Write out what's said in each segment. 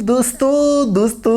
दोस्तों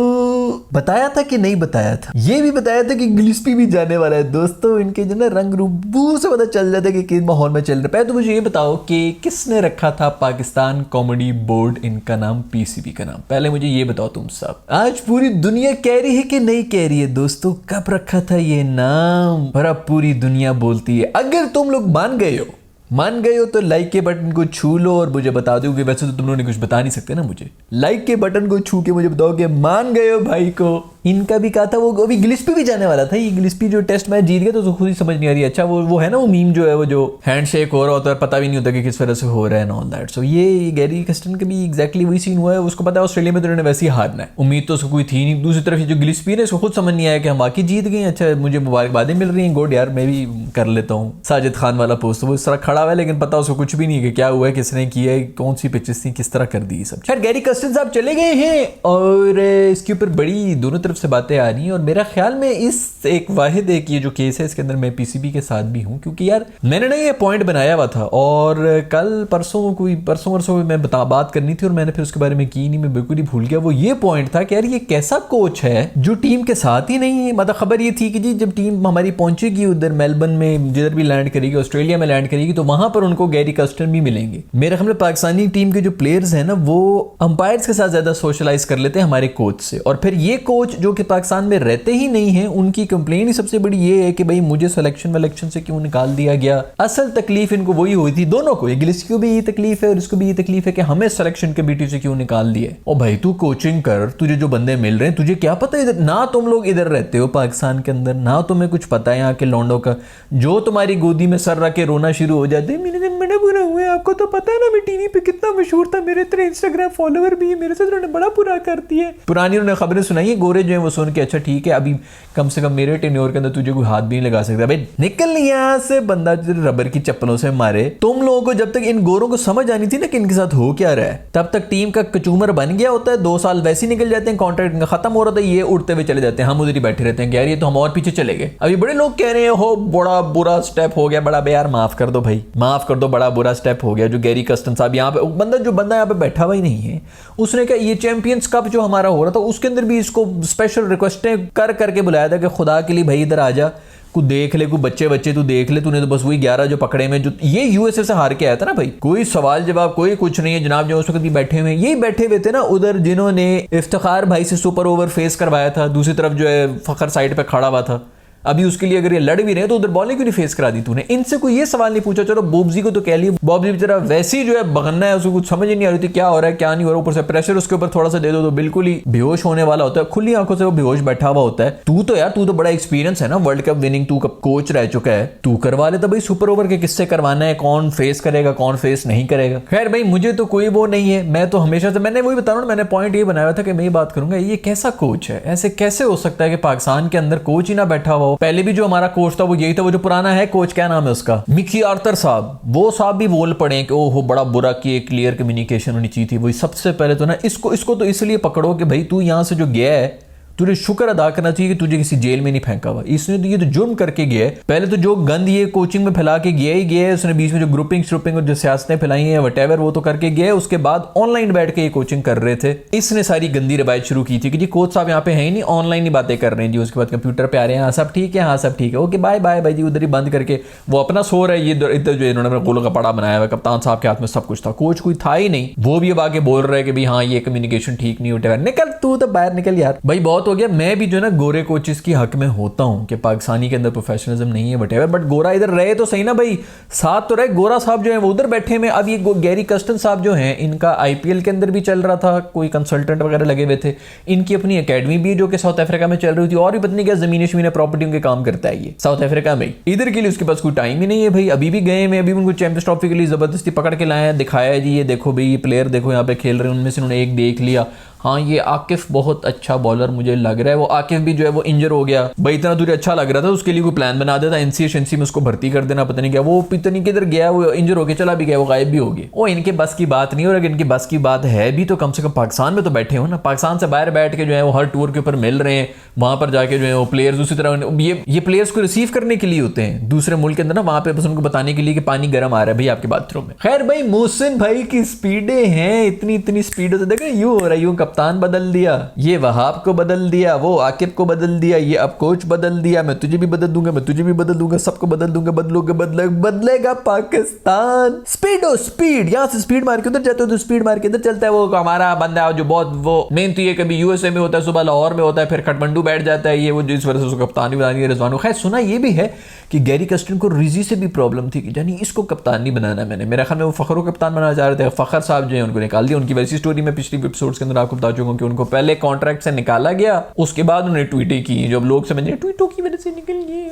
बताया था कि नहीं बताया था, ये भी बताया था कि गिलिस्पी भी जाने वाला है। दोस्तों इनके जो ना रंग रूप से पता चल जाता है कि किस माहौल में चल रहा है। तो मुझे ये बताओ कि किसने रखा था पाकिस्तान कॉमेडी बोर्ड इनका नाम, पीसीबी का नाम? पहले मुझे ये बताओ तुम सब। आज पूरी दुनिया कह रही है कि नहीं कह रही है दोस्तों, कब रखा था ये नाम? और अब पूरी दुनिया बोलती है। अगर तुम लोग मान गए हो तो लाइक के बटन को छू लो और मुझे बता दो कि वैसे तो तुम लोगों ने कुछ बता नहीं सकते ना मुझे। लाइक के बटन को छू के मुझे बताओ कि मान गए हो भाई को। इनका भी कहा था वो अभी गिलिस्पी भी जाने वाला था। ये गिलिस्पी जो टेस्ट मैच जीत गया तो खुद ही समझ नहीं आ रही। अच्छा वो है ना वो मीम जो है, वो जो हैंडशेक हो रहा होता है, पता भी नहीं होता कि किस तरह से हो रहा है एंड ऑल दैट। सो ये गैरी कस्टन का भी एग्जैक्टली वही सीन हुआ है। उसको पता है ऑस्ट्रेलिया में तो उन्होंने वैसे ही हारना है, उम्मीद तो उसको कोई थी नहीं। दूसरी तरफ जो गिलिस्पी है इसको खुद समझ नहीं आया कि हम बाकी जीत गए। अच्छा मुझे मुबारकबादें मिल रही हैं, गुड यार, मैं भी कर लेता हूँ साजिद खान वाला पोस्ट। वो इस तरह खड़ा हुआ है लेकिन पता उसको कुछ भी नहीं कि क्या हुआ है, किसने किया है, कौन सी पिचेस थी, किस तरह कर दी सब। खैर गैरी कस्टन साहब चले गए हैं और इसके ऊपर बड़ी दोनों तरफ से बातें आ रही हैं। और मेरा ख्याल में इस एक वाहिद एक ये जो केस है इसके अंदर मैं पीसीबी के साथ भी हूं, क्योंकि यार मैंने ना ये पॉइंट बनाया हुआ था और कल परसों मैं बात करनी थी और मैंने फिर उसके बारे में की नहीं, मैं बिल्कुल ही भूल गया। वो ये पॉइंट था कि यार ये कैसा कोच है जो टीम के साथ ही नहीं है। मतलब खबर ये थी कि जी जब टीम हमारी पहुंचेगी उधर मेलबर्न में, जिधर भी लैंड करेगी, ऑस्ट्रेलिया में लैंड करेगी, तो वहां पर उनको गैरी कस्टन भी मिलेंगे। मेरे ख्याल में पाकिस्तानी टीम के जो प्लेयर्स हैं ना वो अंपायर्स के साथ ज्यादा सोशलाइज कर लेते हैं हमारे कोच से। और फिर ये कोच जो कि पाकिस्तान में रहते ही नहीं है, उनकी कंप्लेन ही सबसे बड़ी ये है कि भाई मुझे सिलेक्शन से क्यों निकाल दिया गया। असल तकलीफ इनको वही हुई थी, दोनों को, गिलिस्पी को भी ये तकलीफ है और इसको भी ये तकलीफ है कि हमें सिलेक्शन कमेटी से क्यों निकाल दिया। ओ भाई तू कोचिंग कर, तुझे जो बंदे मिल रहे हैं तुझे क्या पता इधर, ना तुम लोग इधर रहते हो पाकिस्तान के अंदर, ना तुम्हें कुछ पता है यहाँ के लौंडों का, जो तुम्हारी गोदी में सर रख के रोना शुरू हो जाते हैं, मेरे बड़ा बुरा हुआ है। आपको तो पता है ना मैं टीवी पे कितना मशहूर था, मेरे इतने इंस्टाग्राम फॉलोवर भी है, मेरे से उन्होंने बड़ा बुरा कर दिया। पुरानी उन्होंने खबरें सुनाई है, गोरे जो है वो सुन के अच्छा ठीक है अभी कम से कम मेरे टेन्योर के अंदर तुझे कोई हाथ भी नहीं लगा सकता। भाई निकल यहाँ से, बंदा रबर की चप्पलों से मारे। तुम लोगों को जब तक इन गोरों को समझ आनी थी ना कि इनके साथ हो क्या रहा है, तब तक टीम का कचूमर बन गया होता है। 2 साल वैसे ही निकल जाते हैं, कॉन्ट्रैक्ट खत्म हो रहा था, ये उड़ते हुए चले जाते हैं, हम उधर ही बैठे रहते हैं कि यार ये तो हम और पीछे चले गए। अभी बड़े लोग कह रहे हैं हो बड़ा बुरा स्टेप हो गया, बड़ा यार माफ कर दो भाई, माफ कर दो, बड़ा बुरा स्टेप हो गया। जो गैरी कस्टन साहब यहाँ पे बंदा यहाँ पे बैठा हुआ ही नहीं है, उसने कहा ये चैंपियंस कप जो हमारा हो रहा था उसके अंदर भी इसको स्पेशल रिक्वेस्टें करके बुलाया था कि खुदा के लिए भाई इधर आ जा, को देख ले, को बच्चे तू देख ले, तूने तो बस वही 11 जो पकड़े में, जो ये यूएसए से हार के आया था ना भाई, कोई सवाल जवाब कोई कुछ नहीं है जनाब। जो उस वक्त भी बैठे हुए यही बैठे हुए थे ना उधर, जिन्होंने इफ्तिखार भाई से सुपर ओवर फेस करवाया था, दूसरी तरफ जो है फखर साइड पे खड़ा हुआ था। अभी उसके लिए अगर ये लड़ भी रहे तो उधर बॉलिंग क्यों नहीं फेस करा दी तूने? इनसे कोई ये सवाल नहीं पूछा। चलो बॉब्जी को तो कह लिया, बॉब्जी बेचारा वैसे ही जो है बगन्ना है, उसको कुछ समझ ही नहीं आ रही थी क्या हो रहा है क्या नहीं हो रहा। ऊपर से प्रेशर उसके ऊपर थोड़ा सा दे दो तो बिल्कुल ही बेहोश होने वाला होता है, खुली आंखों से वो बेहोश बैठा हुआ होता है। तू तो बड़ा एक्सपीरियंस है ना, वर्ल्ड कप विनिंग तू कोच रह चुका है, तू करवा लेता भाई सुपर ओवर के किससे करवाना है, कौन फेस करेगा कौन फेस नहीं करेगा। खैर भाई मुझे तो कोई वो नहीं है, मैं तो हमेशा से, मैंने वही बता रहा हूँ, मैंने पॉइंट ये बनाया था कि मैं ये बात करूंगा ये कैसा कोच है, ऐसे कैसे हो सकता है कि पाकिस्तान के अंदर कोच ही ना बैठा हुआ हो। पहले भी जो हमारा कोच था वो यही था, वो जो पुराना है कोच, क्या नाम है उसका, मिकी आर्थर साहब, वो साहब भी बोल पड़े कि ओहो बड़ा बुरा कि क्लियर कम्युनिकेशन होनी चाहिए थी। वही सबसे पहले तो ना इसको तो इसलिए पकड़ो कि भाई तू यहां से जो गया है तुझे शुक्र अदा करना चाहिए कि तुझे किसी जेल में नहीं फेंका हुआ। इसने तो ये तो जुर्म करके गया है। पहले तो जो गंद ये कोचिंग में फैला के गया ही गया है, उसने बीच में जो ग्रुपिंग श्रुपिंग और जो सियासतें फैलाई हैं वटेवर वो तो करके गया है। उसके बाद ऑनलाइन बैठ के ये कोचिंग कर रहे थे। इसने सारी गंदी रवायत शुरू की थी कि जी कोच साहब यहाँ पे है ही नहीं, ऑनलाइन ही बातें कर रहे हैं जी। उसके बाद कंप्यूटर पे आ रहे हैं, हाँ सब ठीक है, हाँ सब ठीक है, ओके बाय बाय भाई जी, उधर ही बंद करके वो अपना सो रहा है। ये इधर जो इन्होंने गोलों का पड़ा बनाया हुआ, कप्तान साहब के हाथ में सब कुछ था, कोच कोई था ही नहीं। वो भी अब आके बोल रहे हैं कि भाई हाँ ये कम्युनिकेशन ठीक नहीं उठा, निकल तू तो बाहर निकल यार भाई, बहुत हो गया। मैं भी जो गोरे कोचेस की हक में होता हूं कि पाकिस्तानी के अंदर प्रोफेशनलिज्म नहीं है वटेवर, बट गोरा इधर रहे तो सही ना भाई, साथ तो रहे। गोरा साहब जो है वो उधर बैठे में, अब ये गैरी कस्टन साहब जो हैं इनका आईपीएल के अंदर भी चल रहा था, कोई कंसल्टेंट वगैरह लगे हुए थे। इनकी अपनी एकेडमी भी जो कि साउथ अफ्रीका में चल रही थी, और भी पता नहीं क्या जमीन शमीन प्रॉपर्टी के काम करता है ये साउथ अफ्रीका में। इधर के लिए उसके पास कोई टाइम ही नहीं है भाई। अभी भी गए में, अभी उनको चैंपियंस ट्रॉफी के लिए जबरदस्ती पकड़ के लाया, दिखाया जी ये देखो भाई ये प्लेयर देखो यहाँ पे खेल रहे हैं। उनमें से उन्होंने एक देख लिया, हाँ ये आकिफ बहुत अच्छा बॉलर मुझे लग रहा है। वो आकिफ भी जो है वो इंजर हो गया भाई, इतना तुझे अच्छा लग रहा था, उसके लिए कोई प्लान बना देता, एनसीए में उसको भर्ती कर देना, पता नहीं क्या। वो पितनी किधर गया, वो इंजर होके चला भी गया, वो गायब भी हो गया। वो इनके बस की बात नहीं। और अगर इनकी बस की बात है भी तो कम से कम पाकिस्तान में तो बैठे हो ना, पाकिस्तान से बाहर बैठ के जो है वो हर टूर के ऊपर मिल रहे हैं, वहां पर जाके जो है वो प्लेयर्स उसी तरह ये प्लेयर्स को रिसीव करने के लिए होते हैं दूसरे मुल्क के अंदर ना, वहां पे बस उनको बताने के लिए कि पानी गर्म आ रहा है भाई आपके बाथरूम में। खैर भाई मोहसिन भाई की स्पीडें हैं, इतनी स्पीड से देख यूं हो रहा है, यूं कप्तान बदल दिया, ये वहाब को बदल दिया, वो आकिब को बदल दिया, ये अब कोच बदल दिया, मैं तुझे भी बदल दूंगा, मैं तुझे भी बदल दूंगा, सबको बदल दूंगा, बदलेगा पाकिस्तान। स्पीड, यहाँ से स्पीड मार के उधर जाते हो तो स्पीड मार के इधर चलता है। वो हमारा बंदा जो बहुत वो मेन तो ये कभी यूएसए में होता है, सुबह लाहौर में होता है, फिर काठमांडू बैठ जाता है, ये वो जिस वजह से उसको कप्तानी बनानी है रिजवान। खैर सुना ये भी है कि गैरी कस्टन को रिजी से भी प्रॉब्लम थी कि जानी इसको कप्तान नहीं बनाना मैंने, मेरा ख्याल में वो फखर को कप्तान बनाना चाह रहे थे। फखर साहब जो है उनको निकाल दिया। उनकी वैसी स्टोरी में पिछली एपिसोड्स के अंदर आपको बता चुका हूं कि उनको पहले कॉन्ट्रैक्ट से निकाला गया, उसके बाद उन्होंने ट्वीटें की, जब लोग समझ रहे ट्वीटों की वजह से निकल गए।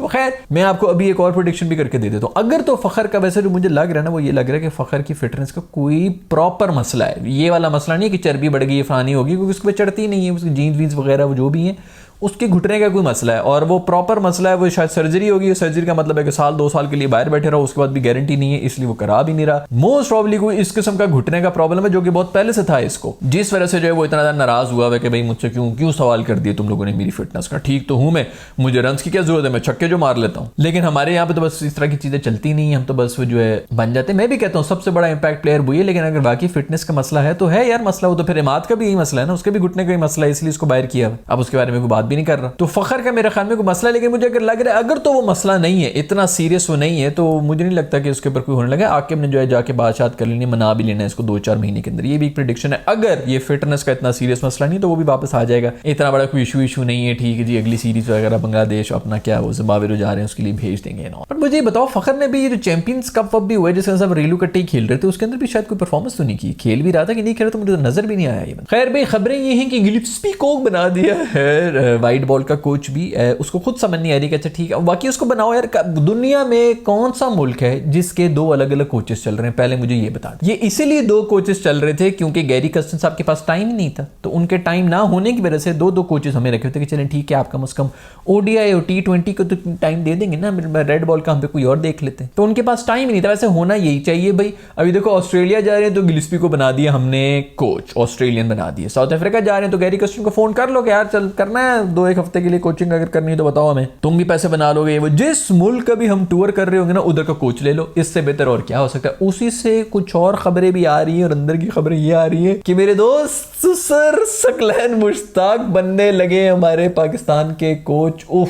खैर मैं आपको अभी एक और प्रेडिक्शन भी करके दे देता हूं। अगर तो फखर का वैसे जो मुझे लग रहा है ना, वो ये लग रहा है कि फखर की फिटनेस का कोई प्रॉपर मसला है। ये वाला मसला नहीं है कि चर्बी बढ़ गई, फलानी होगी, क्योंकि उसके पे चढ़ती नहीं है, उसकी जीन्स वीन्स वगैरह वो जो भी है उसके घुटने का कोई मसला है, और वो प्रॉपर मसला है, वो शायद सर्जरी होगी। सर्जरी का मतलब है कि साल 2 साल के लिए बाहर बैठे रहो, उसके बाद भी गारंटी नहीं है, इसलिए वो करा भी नहीं रहा। मोस्ट प्रॉब्ली कोई इस किस्म का घुटने का प्रॉब्लम है जो कि बहुत पहले से था इसको, जिस वजह से जो है वो इतना ज्यादा नाराज हुआ है कि भाई मुझसे क्यों सवाल कर दिए तुम लोगों ने मेरी फिटनेस का। ठीक तो हूं मैं, मुझे रन्स की क्या जरूरत है, मैं छक्के जो मार लेता हूं, लेकिन हमारे यहाँ पे तो बस इस तरह की चीजें चलती नहीं है, हम तो बस वो जो है बन जाते हैं। मैं भी कहता हूँ सबसे बड़ा इंपैक्ट प्लेयर वही है, लेकिन अगर बाकी फिटनेस का मसला है तो है यार मसला, वो तो फिर इमाद का भी यही मसला है ना, उसके भी घुटने का ही मसला है, इसलिए इसको बाहर किया। अब उसके बारे में कोई बात भी नहीं कर रहा। तो फखर का मेरे ख्याल में कोई मसला, लेकिन मुझे अगर लग रहा है अगर तो वो मसला नहीं है, इतना सीरियस वो नहीं है, तो मुझे नहीं लगता कि उसके ऊपर कोई होने लगा। आकिब ने जो है जाके बातचीत कर लेनी, मना भी लेना है इसको 2-4 महीने के अंदर। ये भी एक प्रेडिक्शन है। अगर ये फिटनेस का इतना सीरियस मसला नहीं तो वो भी वापस आ जाएगा, इतना बड़ा कोई इशू नहीं है। ठीक है जी, अगली सीरीज वगैरह बांग्लादेश अपना क्या वो जिम्बाब्वे जा रहे हैं उसके लिए भेज देंगे ना। पर मुझे बताओ फखर ने भी ये जो चैंपियंस कप भी हुआ है जिसके सब रेलू कट्टे खेल रहे थे, उसके अंदर भी शायद कोई परफॉर्मेंस तो नहीं की, खेल भी रहा था कि नहीं खेल रहा तो मुझे नजर भी नहीं आया। खैर भाई खबरें ये हैं कि गिलिस्पी को बना दिया है वाइट बॉल का कोच भी, उसको खुद समझ नहीं आ रही कि अच्छा ठीक है बाकी उसको बनाओ यार। दुनिया में कौन सा मुल्क है जिसके 2 अलग अलग कोचेस चल रहे हैं, पहले मुझे ये बता। ये इसीलिए 2 कोचेस चल रहे थे क्योंकि गैरी कस्टन साहब के पास टाइम नहीं था, तो उनके टाइम ना होने की वजह से 2 कोचेस हमें रखे थे कि चलें ठीक है आप कम से कम ओडीआई और T20 को तो टाइम दे देंगे ना, रेड बॉल का हम पे कोई और देख लेते हैं। तो उनके पास टाइम ही नहीं था। वैसे होना यही चाहिए भाई। अभी देखो ऑस्ट्रेलिया जा रहे हैं तो गिलिस्पी को बना दिया हमने कोच, ऑस्ट्रेलियन बना दिया। साउथ अफ्रीका जा रहे हैं तो गैरी कस्टन को फोन कर लो कि यार चल करना है 2-1 हफ्ते के लिए कोचिंग अगर करनी है तो बताओ हमें, तुम भी पैसे बना लोगे। वो जिस मुल्क का भी हम टूर कर रहे होंगे ना उधर का कोच ले लो, इससे बेहतर और क्या हो सकता है। उसी से कुछ और खबरें भी आ रही हैं और अंदर की खबरें ये आ रही है कि मेरे दोस्त सर सकलैन मुश्ताक बनने लगे हमारे पाकिस्तान के कोच। उफ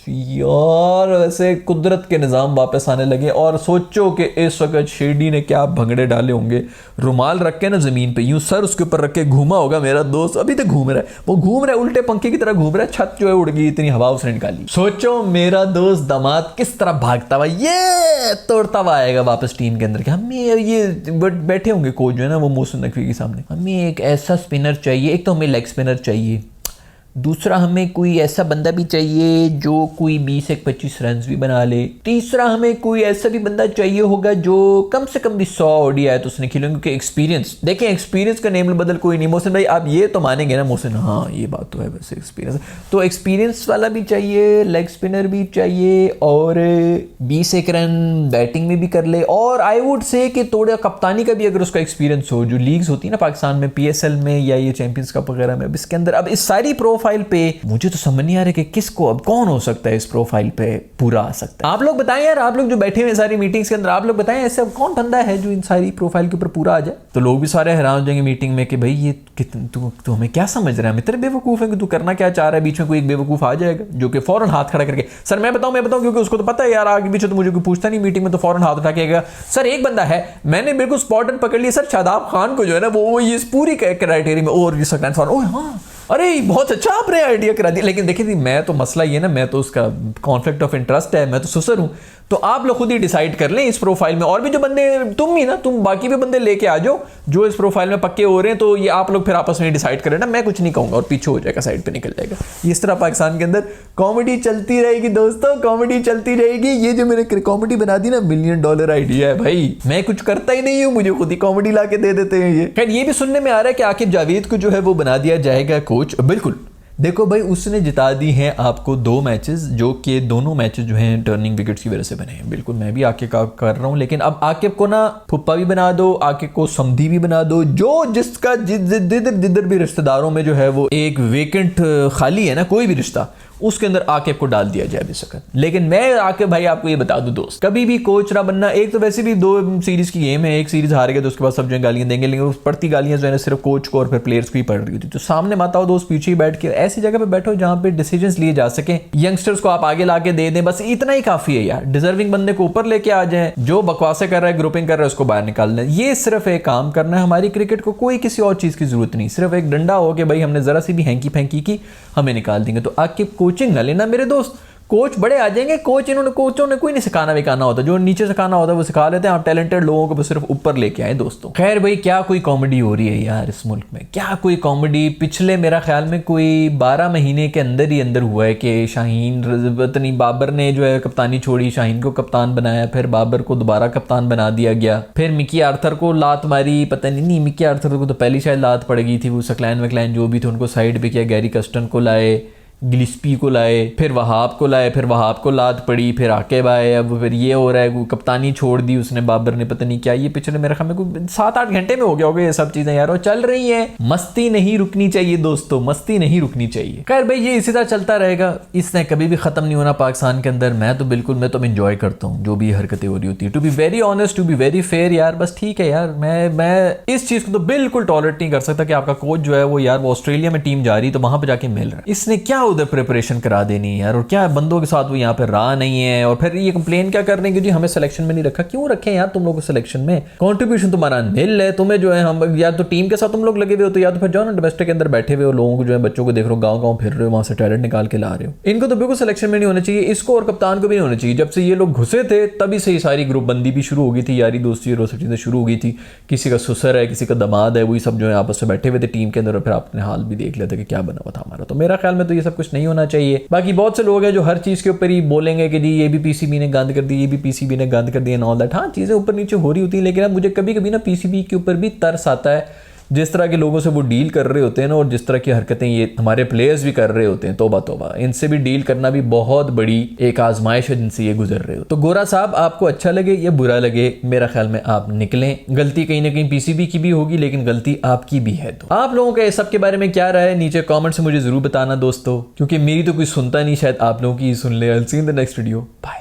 यार वैसे कुदरत के निज़ाम वापस आने लगे। और सोचो कि इस वक्त शेडी ने क्या भंगड़े डाले होंगे, रुमाल रख के ना जमीन पे यूं सर उसके ऊपर रख के घूमा होगा मेरा दोस्त, अभी तक घूम रहा है, वो घूम रहा है उल्टे पंखे की तरह घूम रहा है, छत जो है उड़ गई, इतनी हवा उसने निकाली। सोचो मेरा दोस्त दामाद किस तरह भागता हुआ ये तोड़ता हुआ आएगा वापस टीम के अंदर। हमें ये बैठे होंगे कोच जो है ना वो मोहसिन नकवी के सामने, हमें एक ऐसा स्पिनर चाहिए, एक तो हमें लेग स्पिनर चाहिए, दूसरा हमें कोई ऐसा बंदा भी चाहिए जो कोई 20-25 रन भी बना ले, तीसरा हमें कोई ऐसा भी बंदा चाहिए होगा जो कम से कम भी 100 ओडीआई तो उसने खेले, क्योंकि एक्सपीरियंस देखें, एक्सपीरियंस का नेम बदल कोई नहीं। मोहसिन भाई आप ये तो मानेंगे ना मोहसिन, हाँ ये बात तो है वैसे एक्सपीरियंस, तो एक्सपीरियंस वाला भी चाहिए, लेग स्पिनर भी चाहिए और 20 रन बैटिंग में भी कर ले। और आई वुड से कि थोड़ा कप्तानी का भी अगर उसका एक्सपीरियंस हो, जो लीग्स होती है ना पाकिस्तान में PSL में या ये चैंपियंस कप वगैरह में, अब इसके अंदर अब इस सारी प्रोफाइल पे मुझे तो समझ नहीं आ रहा कि किसको अब कौन हो सकता है इस प्रोफाइल पे पूरा आ सकता है। आप लोग बताएं यार, आप लोग जो बैठे हुए सारी मीटिंग्स के अंदर, आप लोग बताएं ऐसा कौन बंदा है जो इन सारी प्रोफाइल के ऊपर पूरा आ जाए। तो लोग भी सारे हैरान हो जाएंगे मीटिंग में कि भाई ये तू हमें क्या समझ रहा है, हम इतने बेवकूफ है कि तू करना क्या चाह रहा है। बीच में कोई एक बेवकूफ आ जाएगा जो कि फौरन हाथ खड़ा करके सर मैं बताऊं क्योंकि उसको तो पता है यार आगे पीछे तो मुझे कोई पूछता नहीं मीटिंग में, तो फौरन हाथ उठा के सर एक बंदा है मैंने बिल्कुल स्पॉट पकड़ लिया सर, शादाब खान को जो है ना वो ये पूरी क्राइटेरिया में, और ये सकलैन फॉर ओह हाँ अरे बहुत अच्छा आपने आइडिया करा दिया। लेकिन देखिए मैं तो मसला ये ना, मैं तो उसका कॉन्फ्लिक्ट ऑफ इंटरेस्ट है, मैं तो सुसर हूं, तो आप लोग खुद ही डिसाइड कर लें इस प्रोफाइल में। और भी जो बंदे तुम ही ना, तुम बाकी भी बंदे लेके आ जाओ जो इस प्रोफाइल में पक्के हो रहे हैं, तो ये आप लोग फिर आपस में डिसाइड करें ना, मैं कुछ नहीं कहूंगा और पीछे हो जाएगा, साइड पे निकल जाएगा। इस तरह पाकिस्तान के अंदर कॉमेडी चलती रहेगी दोस्तों, कॉमेडी चलती रहेगी। ये जो मैंने कॉमेडी बना दी ना, $1 मिलियन आइडिया है भाई, मैं कुछ करता ही नहीं हूं, मुझे खुद ही कॉमेडी ला के दे देते हैं ये। खैर ये भी सुनने में आ रहा है कि आकिब जावेद को जो है वो बना दिया जाएगा कोच। बिल्कुल देखो भाई, उसने जिता दी हैं आपको 2 मैचेस, जो कि दोनों मैचेस जो हैं टर्निंग विकेट्स की वजह से बने हैं। बिल्कुल मैं भी आकिब का कर रहा हूँ, लेकिन अब आकिब को ना फुप्पा भी बना दो, आकिब को समधी भी बना दो, जो जिसका जिधर भी रिश्तेदारों में जो है वो एक वेकेंट खाली है ना, कोई भी रिश्ता, उसके अंदर आकिब को डाल दिया जाए बेशक। लेकिन मैं आकिब भाई आपको ये बता दूं दोस्त, कभी भी कोच ना बनना। एक तो वैसे भी 2 सीरीज की गेम है, एक सीरीज हार गए तो उसके बाद सब जो गालियां देंगे, लेकिन उस पड़ती गालियां जो है सिर्फ कोच को और फिर प्लेयर्स को ही पड़ रही थी। तो सामने मत आओ दोस्त, पीछे ही बैठ के ऐसी जगह पे बैठो जहां पे डिसीजंस लिए जा सके, यंगस्टर्स को आप आगे लाके दे दें, बस इतना ही काफी है यार। डिजर्विंग बंदे को ऊपर लेके आ जाए, जो बकवासें कर रहा है, ग्रुपिंग कर रहा है, उसको बाहर निकालना है। ये सिर्फ एक काम करना है। हमारी क्रिकेट को कोई किसी और चीज की जरूरत नहीं, सिर्फ एक डंडा हो कि भाई हमने जरा सी भी हैंकी फैंकी की, हमें निकाल देंगे। तो आकिब कोचिंग ना लेना मेरे दोस्त, कोच बड़े आ जाएंगे। कोचों ने कोई नहीं सिखाना विखाना होता, जो नीचे सिखाना होता है वो सिखा लेते हैं। आप टैलेंटेड लोगों को सिर्फ ऊपर लेके आए दोस्तों। खैर भाई, क्या कोई कॉमेडी हो रही है यार इस मुल्क में, क्या कोई कॉमेडी। पिछले मेरा ख्याल में कोई 12 महीने के अंदर ही अंदर हुआ है कि शाहीन नहीं, बाबर ने जो है कप्तानी छोड़ी, शाहीन को कप्तान बनाया, फिर बाबर को दोबारा कप्तान बना दिया गया, फिर मिकी आर्थर को लात मारी, पता नहीं मिकी आर्थर को तो पहली शायद लात पड़ गई थी, वो सकलैन वकलैन जो भी थे उनको साइड पे किया, गैरी कस्टन को लाए, गिलिस्पी को लाए, फिर वहाब को लाए, फिर वहाब को लात पड़ी, फिर आकिब आए, अब फिर ये हो रहा है, वो कप्तानी छोड़ दी उसने बाबर ने, पता नहीं क्या। ये पिछले मेरे ख्याल में कोई 7-8 घंटे में हो गया होगा ये सब चीजें यार, और चल रही है। मस्ती नहीं रुकनी चाहिए दोस्तों, मस्ती नहीं रुकनी चाहिए। खैर भाई, ये इसी तरह चलता रहेगा, इसने कभी भी खत्म नहीं होना पाकिस्तान के अंदर। मैं तो एंजॉय करता हूँ जो भी हरकतें हो रही होती है, to be very honest, to be very fair यार। बस ठीक है यार, मैं इस चीज को तो बिल्कुल टॉलरेट नहीं कर सकता कि आपका कोच जो है वो यार वो ऑस्ट्रेलिया में टीम जा रही तो वहां पर जाके मिल रहा है। इसने क्या उधर प्रिपरेशन करा देनी है यार, और क्या बंदों के साथ वो यहाँ पे रहा नहीं है, और फिर ये कंप्लेन क्या कर रहे हैं कि जी हमें सिलेक्शन में नहीं रखा। क्यों रखें यार तुम लोग को सिलेक्शन में? कंट्रीब्यूशन तुम्हारा नील है, तुम्हें जो है हम या तो टीम के साथ तुम लोग लगे हुए हो, तो या तो फिर जाओ ना डोमेस्टिक के अंदर बैठे हुए हो, लोगों को जो है बच्चों को देख रहे हो, गाँव फिर रहे हो, वहां से टैलेंट निकाल के ला रहे हो। इनको तो बिल्कुल सिलेक्शन में नहीं होना चाहिए, इसको और कप्तान को भी नहीं होना चाहिए। जब से ये लोग घुसे थे तभी से ये सारी ग्रुप बंदी भी शुरू हो गई थी, यारी दोस्ती और सब चीजें शुरू हो गई थी। किसी का ससुर है, किसी का दामाद है, वही सब जो है आपस में बैठे हुए थे टीम के अंदर, और फिर आपने हाल भी देख लिया था कि क्या बना हुआ था हमारा। तो मेरा ख्याल में तो ये सब कुछ नहीं होना चाहिए। बाकी बहुत से लोग हैं जो हर चीज के ऊपर ही बोलेंगे कि जी ये भी पीसीबी ने गंद कर दी, ये भी पीसीबी ने गंद कर दी एंड ऑल दैट। हाँ, चीजें ऊपर नीचे हो रही होती है, लेकिन अब मुझे कभी कभी ना पीसीबी के ऊपर भी तरस आता है, जिस तरह के लोगों से वो डील कर रहे होते हैं ना, और जिस तरह की हरकतें ये हमारे प्लेयर्स भी कर रहे होते हैं। तौबा तौबा, इनसे भी डील करना भी बहुत बड़ी एक आजमाइश है जिनसे ये गुजर रहे हो। तो गोरा साहब, आपको अच्छा लगे या बुरा लगे, मेरा ख्याल में आप निकलें। गलती कहीं ना कहीं पीसीबी की भी होगी, लेकिन गलती आपकी भी है। तो आप लोगों का इस सब के बारे में क्या राय है, नीचे कॉमेंट से मुझे जरूर बताना दोस्तों, क्योंकि मेरी तो कोई सुनता नहीं, शायद आप लोगों की सुन ले। I'll see you in the next video. Bye.